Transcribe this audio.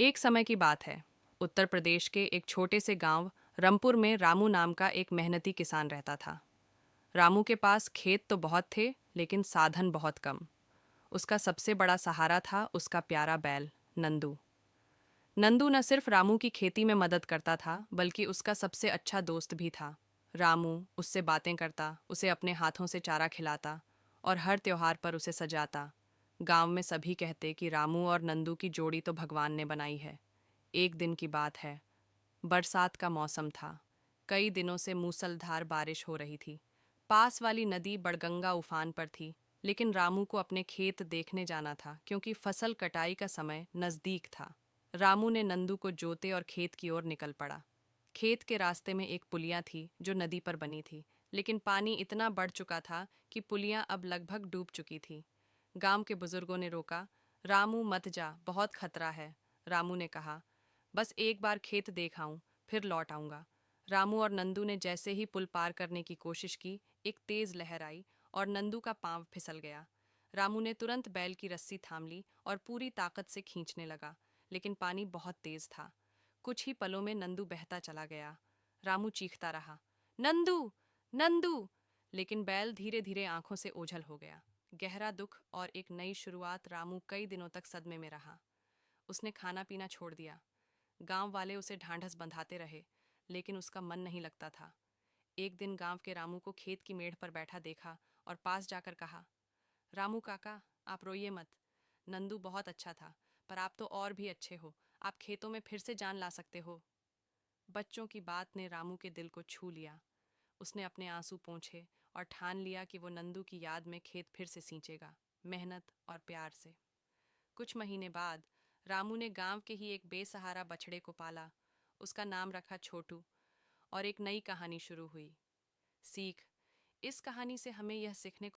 एक समय की बात है। उत्तर प्रदेश के एक छोटे से गांव रमपुर में रामू नाम का एक मेहनती किसान रहता था। रामू के पास खेत तो बहुत थे, लेकिन साधन बहुत कम। उसका सबसे बड़ा सहारा था उसका प्यारा बैल नंदू। नंदू न सिर्फ रामू की खेती में मदद करता था, बल्कि उसका सबसे अच्छा दोस्त भी था। रामू उससे बातें करता, उसे अपने हाथों से चारा खिलाता और हर त्योहार पर उसे सजाता। गांव में सभी कहते कि रामू और नंदू की जोड़ी तो भगवान ने बनाई है। एक दिन की बात है। बरसात का मौसम था। कई दिनों से मूसलधार बारिश हो रही थी। पास वाली नदी बड़गंगा उफान पर थी, लेकिन रामू को अपने खेत देखने जाना था, क्योंकि फसल कटाई का समय नजदीक था। रामू ने नंदू को जोते और खेत की ओर निकल पड़ा। खेत के रास्ते में एक पुलिया थी जो नदी पर बनी थी, लेकिन पानी इतना बढ़ चुका था कि पुलिया अब लगभग डूब चुकी थी। गांव के बुजुर्गों ने रोका। रामू मत जा, बहुत खतरा है। रामू ने कहा, बस एक बार खेत देख आऊं, फिर लौट आऊंगा। रामू और नंदू ने जैसे ही पुल पार करने की कोशिश की, एक तेज लहर आई और नंदू का पांव फिसल गया। रामू ने तुरंत बैल की रस्सी थाम ली और पूरी ताकत से खींचने लगा, लेकिन पानी बहुत तेज था। कुछ ही पलों में नंदू बहता चला गया। रामू चीखता रहा, नंदू, नंदू! लेकिन बैल धीरे धीरे आंखों से ओझल हो गया। गहरा दुख और एक नई शुरुआत। रामू कई दिनों तक सदमे में रहा। उसने खाना पीना छोड़ दिया। गांव वाले उसे ढांढस बंधाते रहे, लेकिन उसका मन नहीं लगता था। एक दिन गांव के रामू को खेत की मेड़ पर बैठा देखा और पास जाकर कहा, रामू काका, आप रोइए मत। नंदू बहुत अच्छा था, पर आप तो और भी अच्छे हो। आप खेतों में फिर से जान ला सकते हो। बच्चों की बात ने रामू के दिल को छू लिया। उसने अपने आंसू पोंछे और ठान लिया कि वो नंदू की याद में खेत फिर से सींचेगा, मेहनत और प्यार से। कुछ महीने बाद रामू ने गांव के ही एक बेसहारा बछड़े को पाला। उसका नाम रखा छोटू, और एक नई कहानी शुरू हुई। सीख। इस कहानी से हमें यह सीखने